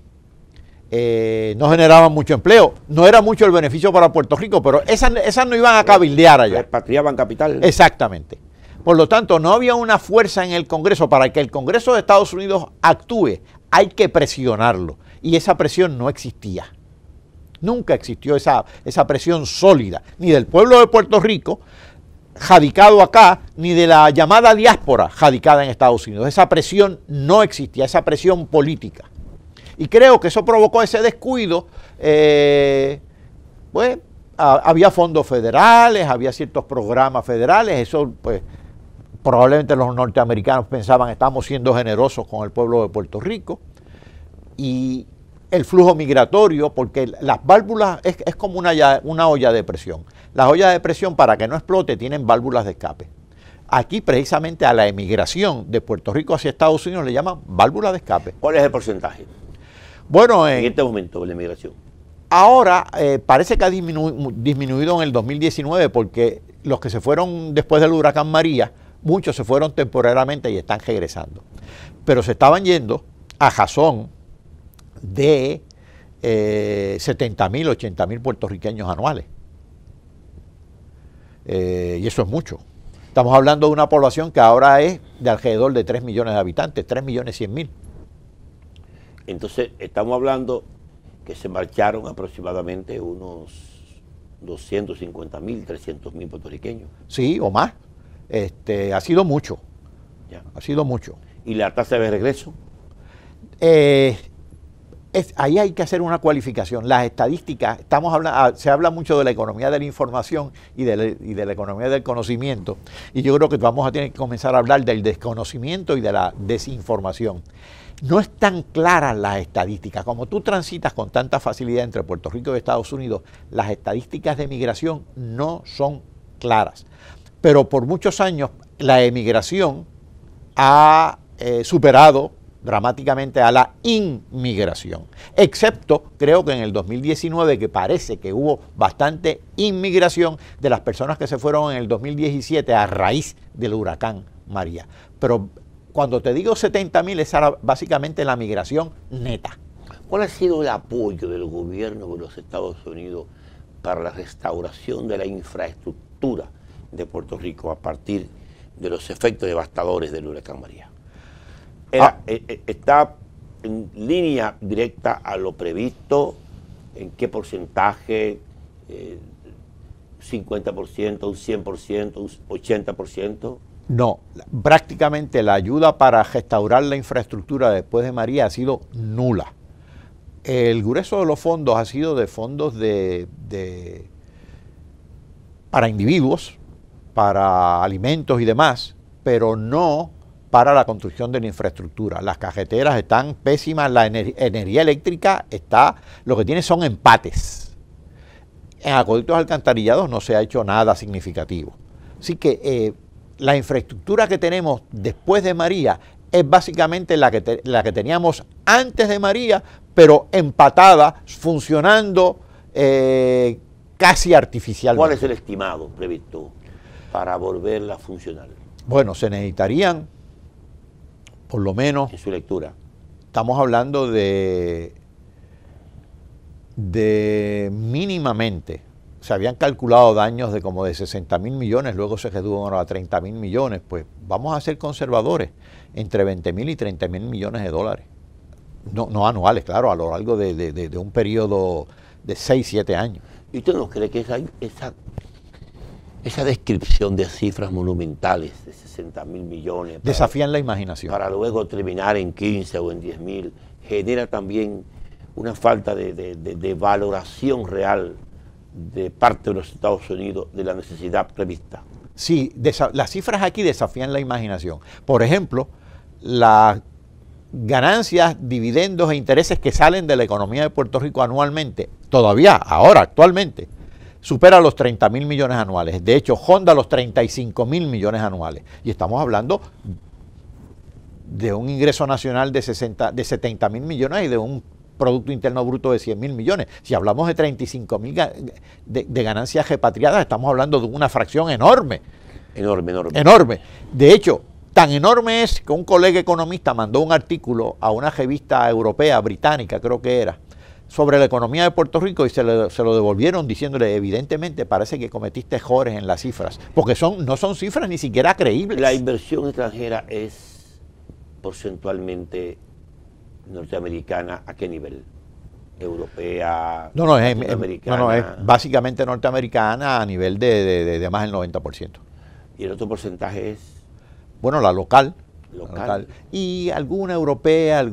no generaban mucho empleo, no era mucho el beneficio para Puerto Rico, pero esas no iban a cabildear allá. Repatriaban capital. Exactamente. Por lo tanto, no había una fuerza en el Congreso. Para que el Congreso de Estados Unidos actúe, hay que presionarlo. Y esa presión no existía. Nunca existió esa presión sólida, ni del pueblo de Puerto Rico, radicado acá, ni de la llamada diáspora radicada en Estados Unidos. Esa presión no existía, esa presión política. Y creo que eso provocó ese descuido. Pues había fondos federales, había ciertos programas federales, eso pues probablemente los norteamericanos pensaban estamos siendo generosos con el pueblo de Puerto Rico. Y el flujo migratorio, porque las válvulas es como una olla de presión. Las ollas de presión, para que no explote, tienen válvulas de escape. Aquí precisamente a la emigración de Puerto Rico hacia Estados Unidos le llaman válvula de escape. ¿Cuál es el porcentaje? Bueno, en este momento de la emigración. Ahora parece que ha disminuido en el 2019 porque los que se fueron después del huracán María, muchos se fueron temporariamente y están regresando. Pero se estaban yendo a razón de 70,000, 80,000 puertorriqueños anuales. Y eso es mucho. Estamos hablando de una población que ahora es de alrededor de 3 millones de habitantes, 3.100.000. Entonces, estamos hablando que se marcharon aproximadamente unos 250,000, 300,000 puertorriqueños. Sí, o más. Ha sido mucho. Ya. Ha sido mucho. ¿Y la tasa de regreso? Ahí hay que hacer una cualificación. Las estadísticas, se habla mucho de la economía de la información y de la economía del conocimiento. Y yo creo que vamos a tener que comenzar a hablar del desconocimiento y de la desinformación. No están claras las estadísticas. Como tú transitas con tanta facilidad entre Puerto Rico y Estados Unidos, las estadísticas de migración no son claras. Pero por muchos años la emigración ha superado dramáticamente a la inmigración, excepto creo que en el 2019, que parece que hubo bastante inmigración de las personas que se fueron en el 2017 a raíz del huracán María. Pero cuando te digo 70.000, esa era básicamente la migración neta. ¿Cuál ha sido el apoyo del gobierno de los Estados Unidos para la restauración de la infraestructura de Puerto Rico a partir de los efectos devastadores del huracán María? ¿Está en línea directa a lo previsto? ¿En qué porcentaje? ¿50%, un 100%, un 80%? No, prácticamente la ayuda para restaurar la infraestructura después de María ha sido nula. El grueso de los fondos ha sido de fondos para individuos, para alimentos y demás, pero no para la construcción de la infraestructura. Las carreteras están pésimas, la energía eléctrica está, lo que tiene son empates. En acueductos alcantarillados no se ha hecho nada significativo. Así que la infraestructura que tenemos después de María es básicamente la que teníamos antes de María, pero empatada, funcionando casi artificialmente. ¿Cuál es el estimado previsto para volverla a funcionar? Bueno, se necesitarían, por lo menos, en su lectura, estamos hablando de mínimamente, se habían calculado daños de como de 60.000 millones, luego se redujeron a 30.000 millones, pues vamos a ser conservadores, entre 20.000 y 30.000 millones de dólares. No anuales, claro, a lo largo de un periodo de 6, 7 años. ¿Y usted no cree que esa descripción de cifras monumentales de 60.000 millones desafían la imaginación, para luego terminar en 15 o en 10.000, genera también una falta de valoración real de parte de los Estados Unidos de la necesidad prevista? Sí, las cifras aquí desafían la imaginación. Por ejemplo, las ganancias, dividendos e intereses que salen de la economía de Puerto Rico anualmente, todavía, ahora, actualmente, supera los 30.000 millones anuales. De hecho, ronda los 35.000 millones anuales. Y estamos hablando de un ingreso nacional de 70.000 millones y de un Producto Interno Bruto de 100.000 millones. Si hablamos de 35.000 de ganancias repatriadas, estamos hablando de una fracción enorme. Enorme. De hecho, tan enorme es que un colega economista mandó un artículo a una revista europea, británica creo que era, sobre la economía de Puerto Rico y se lo devolvieron diciéndole, evidentemente parece que cometiste errores en las cifras, porque no son cifras ni siquiera creíbles. La inversión extranjera es porcentualmente norteamericana, ¿a qué nivel? ¿Europea? No, es básicamente norteamericana a nivel de más del 90%. ¿Y el otro porcentaje es? Bueno, la local. Y alguna europea,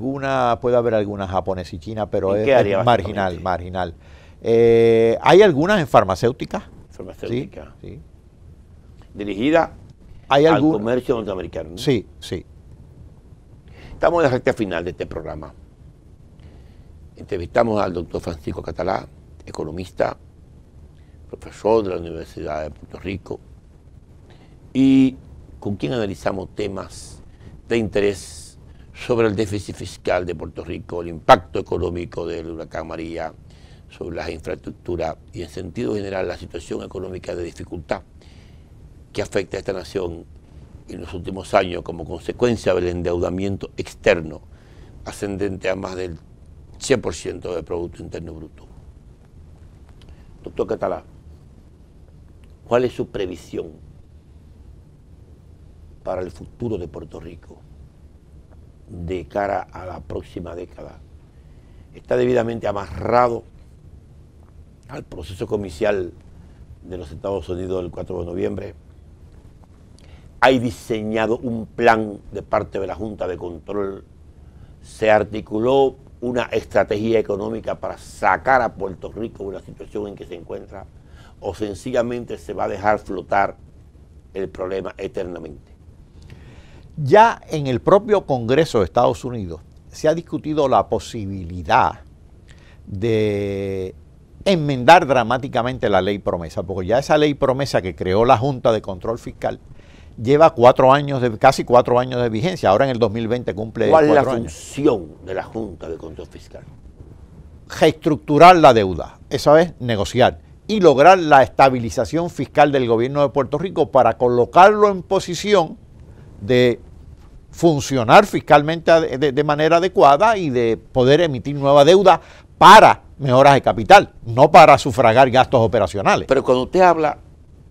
puede haber alguna japonesa y china, pero es marginal. Hay algunas en farmacéuticas. Farmacéutica. Sí. Dirigida al comercio norteamericano, ¿no? Sí. Estamos en la recta final de este programa. Entrevistamos al doctor Francisco Catalá, economista, profesor de la Universidad de Puerto Rico, y con quien analizamos temas de interés sobre el déficit fiscal de Puerto Rico, el impacto económico del huracán María sobre las infraestructuras y en sentido general la situación económica de dificultad que afecta a esta nación en los últimos años como consecuencia del endeudamiento externo ascendente a más del 100% del Producto Interno Bruto. Doctor Catalá, ¿cuál es su previsión para el futuro de Puerto Rico de cara a la próxima década? ¿Está debidamente amarrado al proceso comercial de los Estados Unidos del 4 de noviembre? ¿Hay diseñado un plan de parte de la Junta de Control? ¿Se articuló una estrategia económica para sacar a Puerto Rico de la situación en que se encuentra? ¿O sencillamente se va a dejar flotar el problema eternamente? Ya en el propio Congreso de Estados Unidos se ha discutido la posibilidad de enmendar dramáticamente la ley promesa, porque ya esa ley promesa que creó la Junta de Control Fiscal lleva casi 4 años de vigencia. Ahora en el 2020 cumple 4 ¿Cuál años. es la función de la Junta de Control Fiscal? Reestructurar la deuda, esa es negociar y lograr la estabilización fiscal del gobierno de Puerto Rico para colocarlo en posición de funcionar fiscalmente de manera adecuada y de poder emitir nueva deuda para mejoras de capital, no para sufragar gastos operacionales. Pero cuando usted habla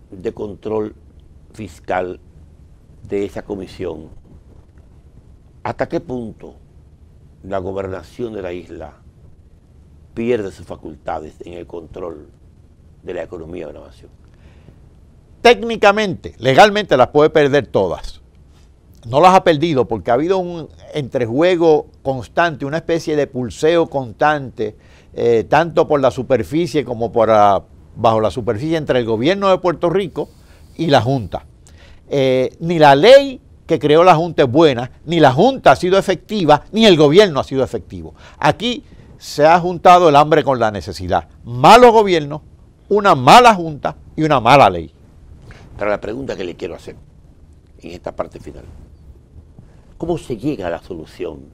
de control fiscal de esa comisión, ¿hasta qué punto la gobernación de la isla pierde sus facultades en el control de la economía de la nación? Técnicamente, legalmente las puede perder todas. No las ha perdido porque ha habido un entrejuego constante, una especie de pulseo constante, tanto por la superficie como bajo la superficie entre el gobierno de Puerto Rico y la Junta. Ni la ley que creó la Junta es buena, ni la Junta ha sido efectiva, ni el gobierno ha sido efectivo. Aquí se ha juntado el hambre con la necesidad. Malo gobierno, una mala Junta y una mala ley. Pero la pregunta que le quiero hacer en esta parte final: ¿cómo se llega a la solución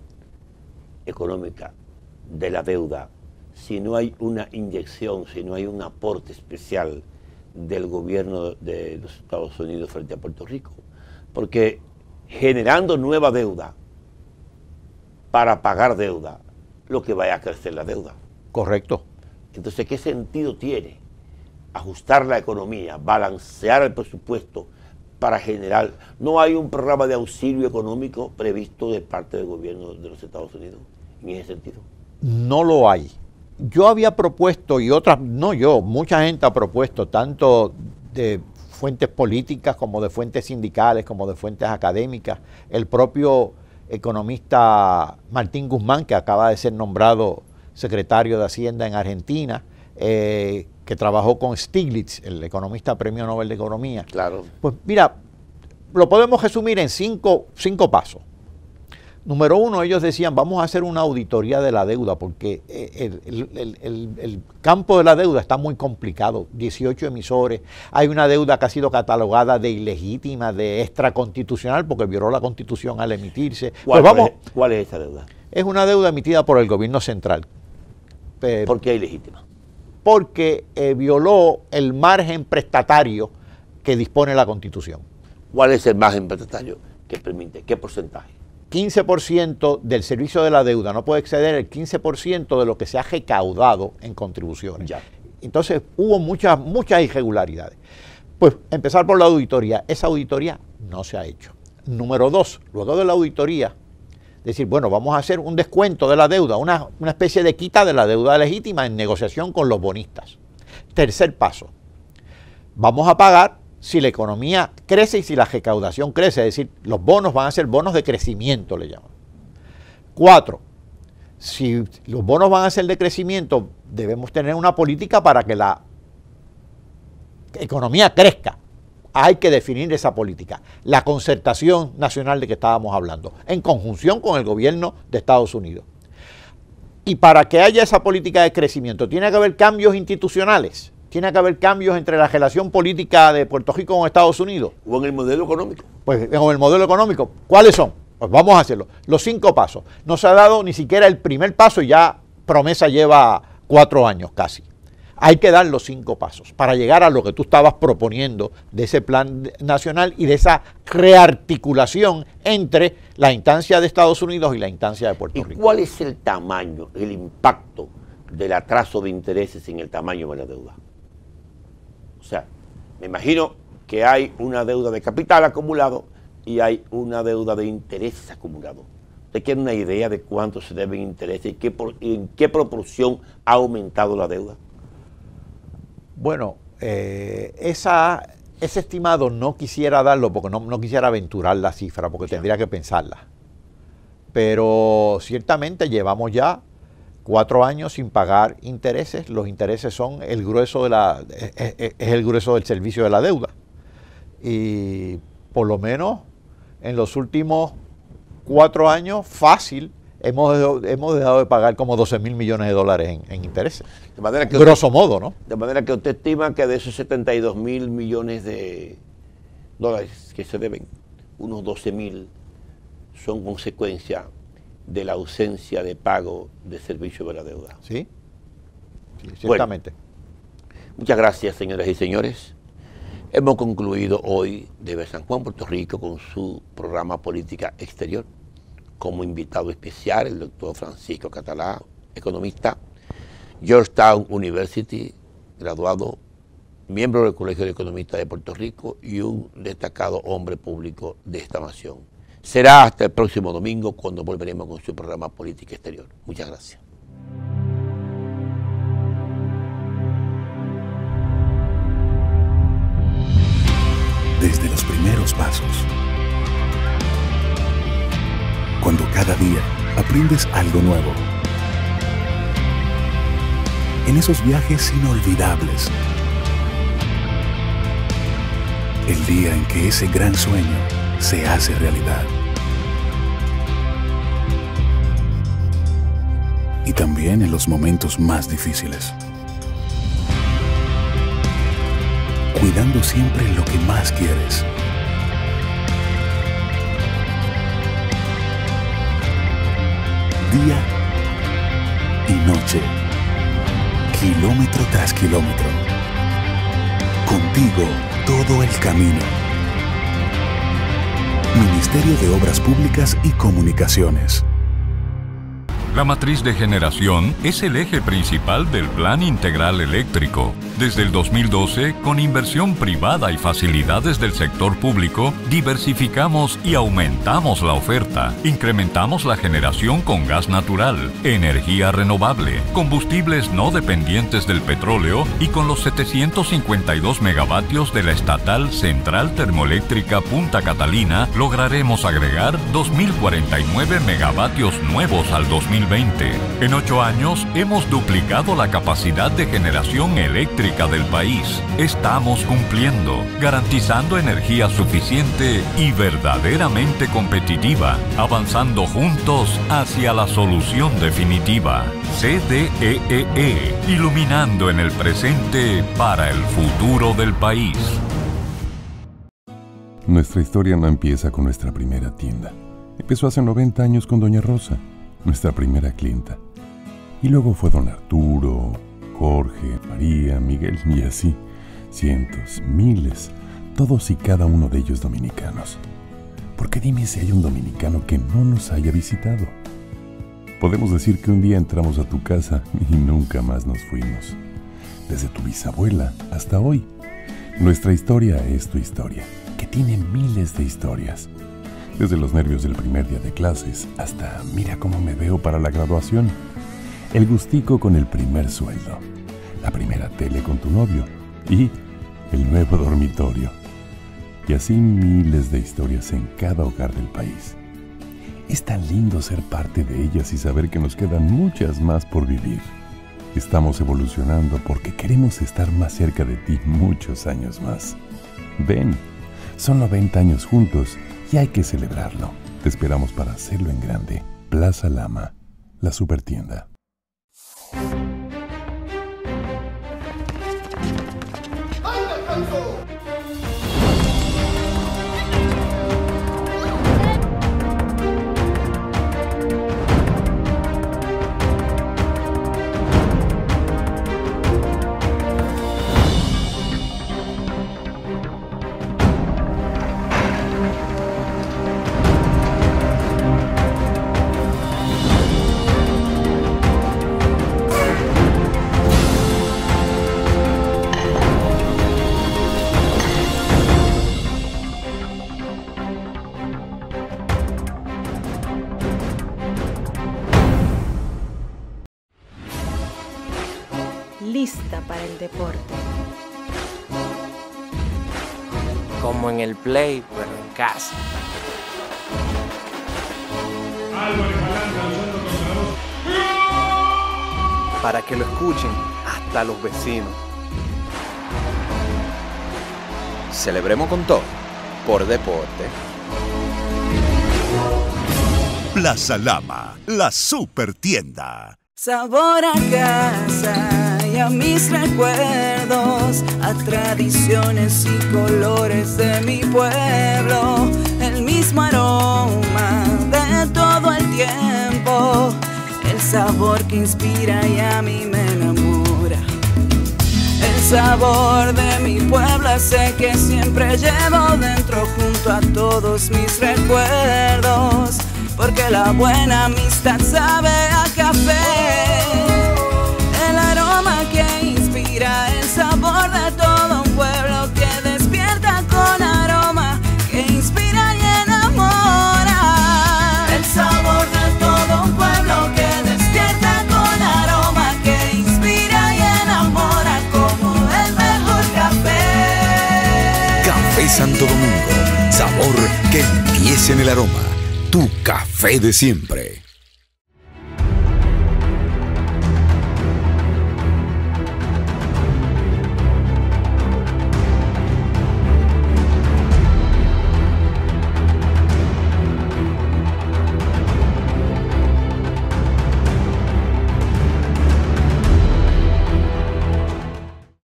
económica de la deuda si no hay una inyección, si no hay un aporte especial del gobierno de los Estados Unidos frente a Puerto Rico? Porque generando nueva deuda para pagar deuda, lo que vaya a crecer la deuda. Correcto. Entonces, ¿qué sentido tiene ajustar la economía, balancear el presupuesto para generar? ¿No hay un programa de auxilio económico previsto de parte del gobierno de los Estados Unidos en ese sentido? No lo hay. Yo había propuesto, y otras, no yo, mucha gente ha propuesto, tanto de fuentes políticas como de fuentes sindicales, como de fuentes académicas. El propio economista Martín Guzmán, que acaba de ser nombrado secretario de Hacienda en Argentina, que trabajó con Stiglitz, el economista premio Nobel de Economía. Claro. Pues mira, lo podemos resumir en cinco pasos. Número uno, ellos decían, vamos a hacer una auditoría de la deuda, porque el campo de la deuda está muy complicado. 18 emisores, hay una deuda que ha sido catalogada de ilegítima, de extraconstitucional, porque violó la Constitución al emitirse. ¿Cuál es esa deuda? Es una deuda emitida por el gobierno central. ¿Por qué ilegítima? Porque violó el margen prestatario que dispone la Constitución. ¿Cuál es el margen prestatario que permite? ¿Qué porcentaje? 15% del servicio de la deuda, no puede exceder el 15% de lo que se ha recaudado en contribuciones. Ya. Entonces hubo muchas irregularidades. Pues empezar por la auditoría. Esa auditoría no se ha hecho. Número dos, luego de la auditoría, decir, bueno, vamos a hacer un descuento de la deuda, una especie de quita de la deuda legítima en negociación con los bonistas. Tercer paso, vamos a pagar si la economía crece y si la recaudación crece, es decir, los bonos van a ser bonos de crecimiento, le llaman. 4, si los bonos van a ser de crecimiento, debemos tener una política para que la economía crezca. Hay que definir esa política, la concertación nacional de que estábamos hablando, en conjunción con el gobierno de Estados Unidos. Y para que haya esa política de crecimiento, tiene que haber cambios institucionales. Tiene que haber cambios entre la relación política de Puerto Rico con Estados Unidos. ¿O en el modelo económico? Pues en el modelo económico. ¿Cuáles son? Pues vamos a hacerlo. Los 5 pasos. No se ha dado ni siquiera el primer paso y ya promesa lleva 4 años casi. Hay que dar los 5 pasos para llegar a lo que tú estabas proponiendo de ese plan nacional y de esa rearticulación entre la instancia de Estados Unidos y la instancia de Puerto Rico. ¿Y cuál es el tamaño, el impacto del atraso de intereses en el tamaño de la deuda? O sea, me imagino que hay una deuda de capital acumulado y hay una deuda de intereses acumulados. ¿Usted tiene una idea de cuánto se deben intereses y en qué proporción ha aumentado la deuda? Bueno, ese estimado no quisiera darlo porque no quisiera aventurar la cifra porque tendría que pensarla. Pero ciertamente llevamos ya 4 años sin pagar intereses. Los intereses son el grueso es el grueso del servicio de la deuda. Y por lo menos en los últimos 4 años, fácil, hemos dejado de pagar como 12.000 millones de dólares en intereses. De manera que grosso modo, ¿no? De manera que usted estima que de esos 72.000 millones de dólares que se deben, unos 12.000 son consecuencia de la ausencia de pago de servicio de la deuda. Sí, ciertamente. Bueno, muchas gracias, señoras y señores. Hemos concluido hoy desde San Juan, Puerto Rico, con su programa Política Exterior. Como invitado especial, el doctor Francisco Catalá, economista, Georgetown University, graduado, miembro del Colegio de Economistas de Puerto Rico y un destacado hombre público de esta nación. Será hasta el próximo domingo cuando volveremos con su programa Política Exterior. Muchas gracias. Desde los primeros pasos, cuando cada día aprendes algo nuevo, en esos viajes inolvidables, el día en que ese gran sueño se hace realidad. Y también en los momentos más difíciles, cuidando siempre lo que más quieres. Día y noche, kilómetro tras kilómetro, contigo todo el camino. Ministerio de Obras Públicas y Comunicaciones. La matriz de generación es el eje principal del Plan Integral Eléctrico. Desde el 2012, con inversión privada y facilidades del sector público, diversificamos y aumentamos la oferta. Incrementamos la generación con gas natural, energía renovable, combustibles no dependientes del petróleo y con los 752 megavatios de la estatal Central Termoeléctrica Punta Catalina, lograremos agregar 2.049 megavatios nuevos al 2020. En 8 años hemos duplicado la capacidad de generación eléctrica del país. Estamos cumpliendo, garantizando energía suficiente y verdaderamente competitiva, avanzando juntos hacia la solución definitiva. CDEE, iluminando en el presente para el futuro del país. Nuestra historia no empieza con nuestra primera tienda. Empezó hace 90 años con Doña Rosa, nuestra primera clienta. Y luego fue don Arturo, Jorge, María, Miguel y así, cientos, miles, todos y cada uno de ellos dominicanos. Porque dime si hay un dominicano que no nos haya visitado. Podemos decir que un día entramos a tu casa y nunca más nos fuimos. Desde tu bisabuela hasta hoy. Nuestra historia es tu historia, que tiene miles de historias. Desde los nervios del primer día de clases hasta mira cómo me veo para la graduación. El gustico con el primer sueldo, la primera tele con tu novio y el nuevo dormitorio. Y así miles de historias en cada hogar del país. Es tan lindo ser parte de ellas y saber que nos quedan muchas más por vivir. Estamos evolucionando porque queremos estar más cerca de ti muchos años más. Ven, son 90 años juntos y hay que celebrarlo. Te esperamos para hacerlo en grande. Plaza Lama, la supertienda. Lista para el deporte. Como en el play, pero en casa. Para que lo escuchen hasta los vecinos. Celebremos con todo, por deporte. Plaza Lama, la supertienda. Sabor a casa y a mis recuerdos, a tradiciones y colores de mi pueblo, el mismo aroma de todo el tiempo, el sabor que inspira y a mí me enamora. El sabor de mi pueblo ese que siempre llevo dentro junto a todos mis recuerdos, porque la buena amistad sabe a café. El aroma que inspira, el sabor de todo un pueblo que despierta con aroma, que inspira y enamora. El sabor de todo un pueblo que despierta con aroma, que inspira y enamora como el mejor café. Café Santo Domingo, sabor que empieza en el aroma. Tu café de siempre.